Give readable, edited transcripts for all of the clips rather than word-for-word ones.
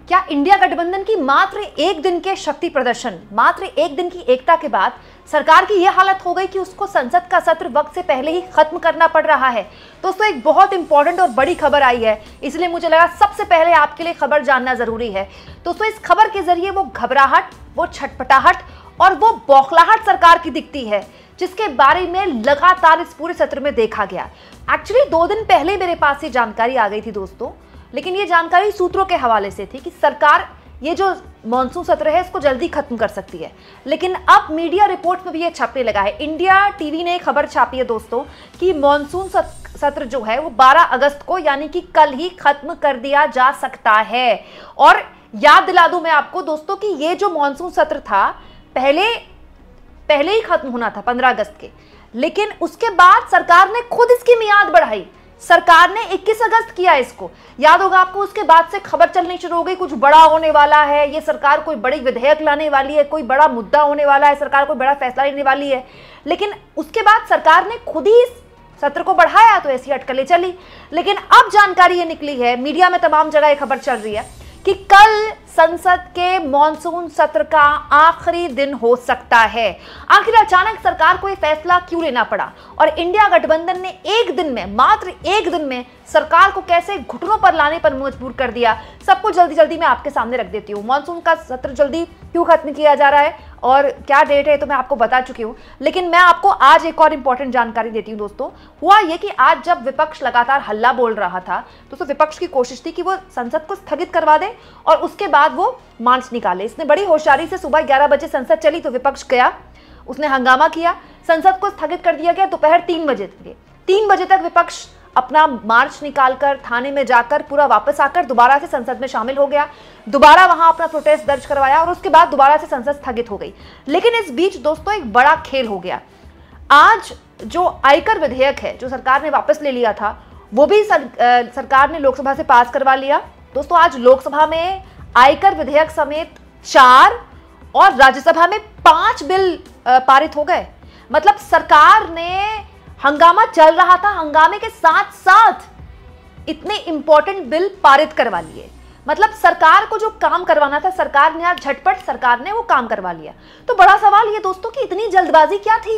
क्या इंडिया गठबंधन की मात्र एक दिन के शक्ति प्रदर्शन, मात्र एक दिन की एकता के बाद सरकार की यह हालत हो गई कि उसको संसद का सत्र वक्त से पहले ही खत्म करना पड़ रहा है। दोस्तों एक बहुत इंपॉर्टेंट और बड़ी खबर आई है, इसलिए मुझे लगा सबसे पहले आपके लिए खबर जानना जरूरी है। दोस्तों इस खबर के जरिए वो घबराहट, वो छटपटाहट और वो बौखलाहट सरकार की दिखती है, जिसके बारे में लगातार इस पूरे सत्र में देखा गया। एक्चुअली 2 दिन पहले मेरे पास ये जानकारी आ गई थी दोस्तों, लेकिन ये जानकारी सूत्रों के हवाले से थी कि सरकार ये जो मॉनसून सत्र है इसको जल्दी खत्म कर सकती है। लेकिन अब मीडिया रिपोर्ट में भी ये छपने लगा है। इंडिया टीवी ने खबर छापी है दोस्तों कि मॉनसून सत्र जो है वो 12 अगस्त को यानी कि कल ही खत्म कर दिया जा सकता है। और याद दिला दूं मैं आपको दोस्तों कि ये जो मॉनसून सत्र था पहले ही खत्म होना था 15 अगस्त के, लेकिन उसके बाद सरकार ने खुद इसकी मियाद बढ़ाई। सरकार ने 21 अगस्त किया इसको। याद होगा आपको, उसके बाद से खबर चलनी शुरू हो गई कुछ बड़ा होने वाला है, ये सरकार कोई बड़ी विधेयक लाने वाली है, कोई बड़ा मुद्दा होने वाला है, सरकार कोई बड़ा फैसला लेने वाली है। लेकिन उसके बाद सरकार ने खुद ही इस सत्र को बढ़ाया, तो ऐसी अटकलें चली। लेकिन अब जानकारी ये निकली है, मीडिया में तमाम जगह ये खबर चल रही है कि कल संसद के मॉनसून सत्र का आखिरी दिन हो सकता है। आखिर अचानक सरकार को यह फैसला क्यों लेना पड़ा और इंडिया गठबंधन ने एक दिन में, मात्र एक दिन में सरकार को कैसे घुटनों पर लाने पर मजबूर कर दिया, सब कुछ जल्दी जल्दी मैं आपके सामने रख देती हूँ। मॉनसून का सत्र जल्दी क्यों खत्म किया जा रहा है और क्या डेट है तो मैं आपको बता चुकी हूँ, लेकिन मैं आपको आज एक और इंपॉर्टेंट जानकारी देती हूँ दोस्तों। हुआ यह कि आज जब विपक्ष लगातार हल्ला बोल रहा था, दोस्तों विपक्ष की कोशिश थी कि वो संसद को स्थगित करवा दे और उसके बाद वो मार्च निकाले। इसने बड़ी होशियारी से सुबह 11 बजे संसद चली तो विपक्ष गया, उसने हंगामा किया, संसद को स्थगित कर दिया गया। दोपहर 3 बजे तक 3 बजे तक विपक्ष अपना मार्च निकालकर थाने में जाकर पूरा वापस आकर दोबारा से संसद में शामिल हो गया, दोबारा वहां अपना प्रोटेस्ट दर्ज करवाया और उसके बाद दोबारा से संसद स्थगित हो गई। लेकिन इस बीच दोस्तों एक बड़ा खेल हो गया। आज जो आयकर विधेयक है जो सरकार ने वापस ले लिया था, वो भी सरकार ने लोकसभा से पास करवा लिया। दोस्तों आज लोकसभा में आयकर विधेयक समेत 4 और राज्यसभा में 5 बिल पारित हो गए। मतलब सरकार ने, हंगामा चल रहा था, हंगामे के साथ साथ इतने इंपॉर्टेंट बिल पारित करवा लिए। मतलब सरकार को जो काम करवाना था सरकार ने आज झटपट सरकार ने वो काम करवा लिया। तो बड़ा सवाल ये दोस्तों कि इतनी जल्दबाजी क्या थी?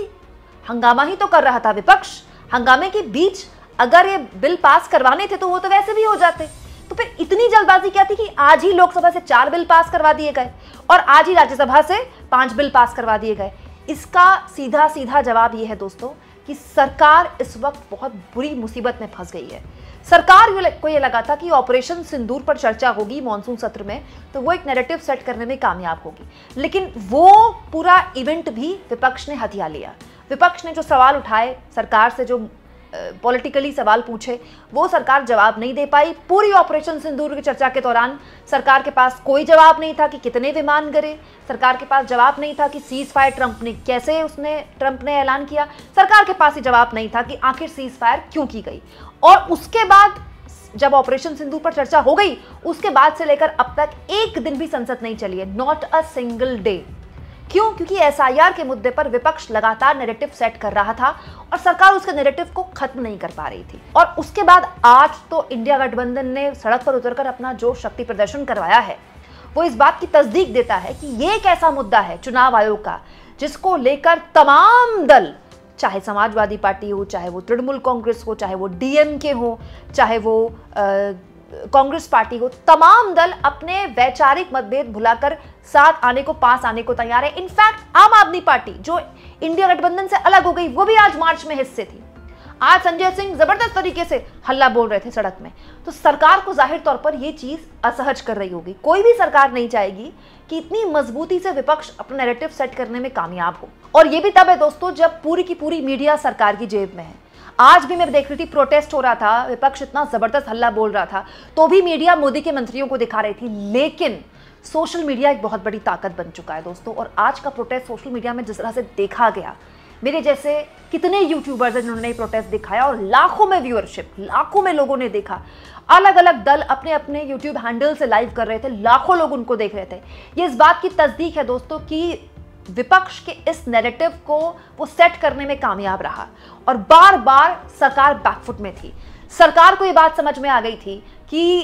हंगामा ही तो कर रहा था विपक्ष, हंगामे के बीच अगर ये बिल पास करवाने थे तो वो तो वैसे भी हो जाते। तो फिर इतनी जल्दबाजी क्या थी कि आज ही लोकसभा से 4 बिल पास करवा दिए गए और आज ही राज्यसभा से 5 बिल पास करवा दिए गए? इसका सीधा सीधा जवाब यह है दोस्तों कि सरकार इस वक्त बहुत बुरी मुसीबत में फंस गई है। सरकार को ये लगा था कि ऑपरेशन सिंदूर पर चर्चा होगी मॉनसून सत्र में, तो वो एक नैरेटिव सेट करने में कामयाब होगी, लेकिन वो पूरा इवेंट भी विपक्ष ने हथिया लिया। विपक्ष ने जो सवाल उठाए, सरकार से जो पॉलिटिकली सवाल पूछे, वो सरकार जवाब नहीं दे पाई। पूरी ऑपरेशन सिंदूर की चर्चा के दौरान सरकार के पास कोई जवाब नहीं था कि कितने विमान गिरे, सरकार के पास जवाब नहीं था कि सीज फायर ट्रंप ने ऐलान किया, सरकार के पास ही जवाब नहीं था कि आखिर सीज फायर क्यों की गई। और उसके बाद जब ऑपरेशन सिंदूर पर चर्चा हो गई, उसके बाद से लेकर अब तक एक दिन भी संसद नहीं चली है, नॉट अ सिंगल डे। क्यों? क्योंकि एसआईआर के मुद्दे पर विपक्ष लगातार नैरेटिव सेट कर रहा था और सरकार उसके नैरेटिव को खत्म नहीं कर पा रही थी। और उसके बाद आज तो इंडिया गठबंधन ने सड़क पर उतरकर अपना जो शक्ति प्रदर्शन करवाया है, वो इस बात की तस्दीक देता है कि ये एक ऐसा मुद्दा है चुनाव आयोग का जिसको लेकर तमाम दल, चाहे समाजवादी पार्टी हो, चाहे वो तृणमूल कांग्रेस हो, चाहे वो डीएमके हो, चाहे वो कांग्रेस पार्टी हो, तमाम दल अपने वैचारिक मतभेद भुलाकर साथ आने को, पास आने को तैयार है। इनफैक्ट आम आदमी पार्टी जो इंडिया गठबंधन से अलग हो गई, वो भी आज मार्च में हिस्से थी। आज संजय सिंह जबरदस्त तरीके से हल्ला बोल रहे थे सड़क में। तो सरकार को जाहिर तौर पर यह चीज असहज कर रही होगी। कोई भी सरकार नहीं चाहेगी कि इतनी मजबूती से विपक्ष अपना नैरेटिव सेट करने में कामयाब हो। और यह भी तब है दोस्तों जब पूरी की पूरी मीडिया सरकार की जेब में है। आज भी मैं देख रही थी, प्रोटेस्ट हो रहा था, विपक्ष इतना जबरदस्त हल्ला बोल रहा था, तो भी मीडिया मोदी के मंत्रियों को दिखा रही थी। लेकिन सोशल मीडिया एक बहुत बड़ी ताकत बन चुका है दोस्तों। और आज का प्रोटेस्ट सोशल मीडिया में जिस तरह से देखा गया, मेरे जैसे कितने यूट्यूबर्स हैं जिन्होंने प्रोटेस्ट दिखाया और लाखों में व्यूअरशिप, लाखों में लोगों ने देखा। अलग अलग दल अपने अपने यूट्यूब हैंडल से लाइव कर रहे थे, लाखों लोग उनको देख रहे थे। ये इस बात की तस्दीक है दोस्तों कि विपक्ष के इस नैरेटिव को वो सेट करने में कामयाब रहा और बार बार सरकार बैकफुट में थी। सरकार को ये बात समझ में आ गई थी कि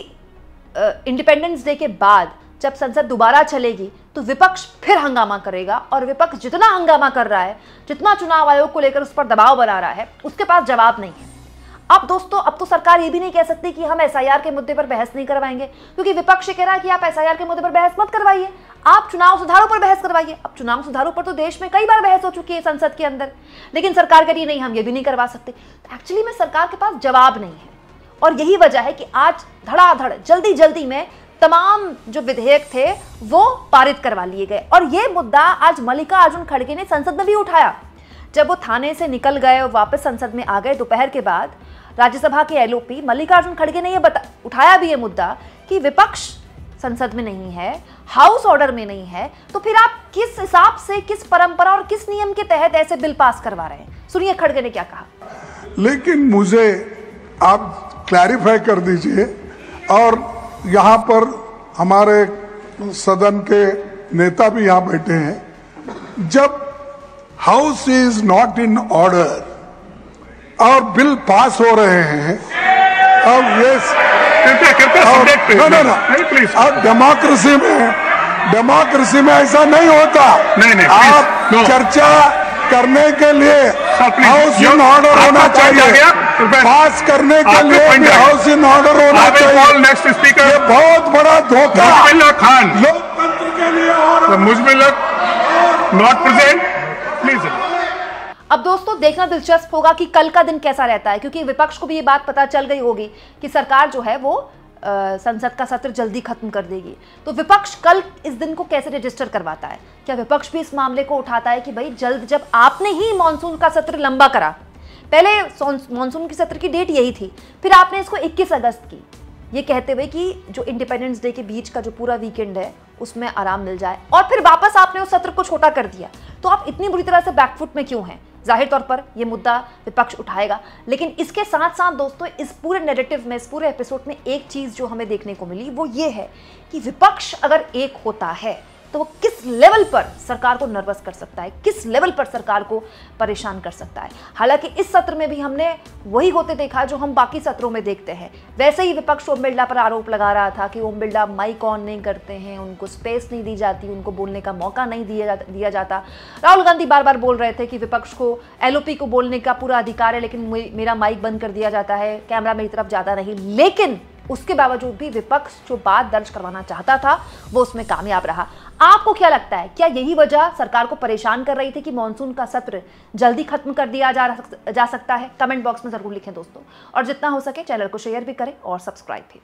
इंडिपेंडेंस डे के बाद जब संसद दोबारा चलेगी तो विपक्ष फिर हंगामा करेगा, और विपक्ष जितना हंगामा कर रहा है, जितना चुनाव आयोग को लेकर उस पर दबाव बना रहा है, उसके पास जवाब नहीं है। अब दोस्तों, अब तो सरकार ये भी नहीं कह सकती कि हम एसआईआर के मुद्दे पर बहस नहीं करवाएंगे, क्योंकि विपक्ष ये कह रहा है कि आप एसआईआर के मुद्दे पर बहस मत करवाइए, आप चुनाव सुधारों पर बहस करवाइए। अब चुनाव सुधारों पर तो देश में कई बार बहस हो चुकी है संसद के अंदर, लेकिन सरकार कह रही नहीं, हम ये भी नहीं करवा सकते। तो एक्चुअली में सरकार के पास जवाब नहीं है, और यही वजह है कि आज धड़ाधड़ जल्दी जल्दी में तमाम जो विधेयक थे वो पारित करवा लिए गए। और ये मुद्दा आज मल्लिकार्जुन खड़गे ने संसद में भी उठाया। जब वो थाने से निकल गए और वापस संसद में आ गए दोपहर के बाद, राज्यसभा के एलओपी मल्लिकार्जुन खड़गे ने ये उठाया भी ये मुद्दा कि विपक्ष संसद में नहीं है, हाउस ऑर्डर में नहीं है, तो फिर आप किस हिसाब से, किस परंपरा और किस नियम के तहत ऐसे बिल पास करवा रहे हैं। सुनिए खड़गे ने क्या कहा। लेकिन मुझे आप क्लैरिफाई कर दीजिए, और यहाँ पर हमारे सदन के नेता भी यहाँ बैठे हैं, जब house is not in order और बिल पास हो रहे हैं, अब ये अब डेमोक्रेसी में ऐसा नहीं होता। नहीं, आप चर्चा करने के लिए हाउस इन ऑर्डर होना चाहिए, पास करने के लिए भी हाउस इन ऑर्डर होना चाहिए। नेक्स्ट स्पीकर, ये बहुत बड़ा धोखा खान लोकतंत्र के लिए। और नॉट प्रेजेंट, प्लीज। अब दोस्तों, देखना दिलचस्प होगा कि कल का दिन कैसा रहता है, क्योंकि विपक्ष को भी ये बात पता चल गई होगी कि सरकार जो है वो संसद का सत्र जल्दी खत्म कर देगी। तो विपक्ष कल इस दिन को कैसे रजिस्टर करवाता है? क्या विपक्ष भी इस मामले को उठाता है कि भाई जल्द, जब आपने ही मॉनसून का सत्र लंबा करा, पहले मॉनसून की सत्र की डेट यही थी, फिर आपने इसको 21 अगस्त की, ये कहते हुए कि जो इंडिपेंडेंस डे के बीच का जो पूरा वीकेंड है उसमें आराम मिल जाए, और फिर वापस आपने उस सत्र को छोटा कर दिया। तो आप इतनी बुरी तरह से बैकफुट में क्यों हैं? जाहिर तौर पर यह मुद्दा विपक्ष उठाएगा, लेकिन इसके साथ साथ दोस्तों, इस पूरे नैरेटिव में, इस पूरे एपिसोड में एक चीज जो हमें देखने को मिली वो ये है कि विपक्ष अगर एक होता है तो वो किस लेवल पर सरकार को नर्वस कर सकता है, किस लेवल पर सरकार को परेशान कर सकता है। हालांकि इस सत्र में भी हमने वही होते देखा जो हम बाकी सत्रों में देखते हैं। वैसे ही विपक्ष ओम बिरला पर आरोप लगा रहा था कि ओम बिरला माइक ऑन नहीं करते हैं, उनको स्पेस नहीं दी जाती, उनको बोलने का मौका नहीं दिया जाता। राहुल गांधी बार बार बोल रहे थे कि विपक्ष को, एलओपी को बोलने का पूरा अधिकार है, लेकिन मेरा माइक बंद कर दिया जाता है, कैमरा मेरी तरफ जाता नहीं। लेकिन उसके बावजूद भी विपक्ष जो बात दर्ज करवाना चाहता था वो उसमें कामयाब रहा। आपको क्या लगता है, क्या यही वजह सरकार को परेशान कर रही थी कि मॉनसून का सत्र जल्दी खत्म कर दिया जा सकता है? कमेंट बॉक्स में जरूर लिखें दोस्तों, और जितना हो सके चैनल को शेयर भी करें और सब्सक्राइब भी।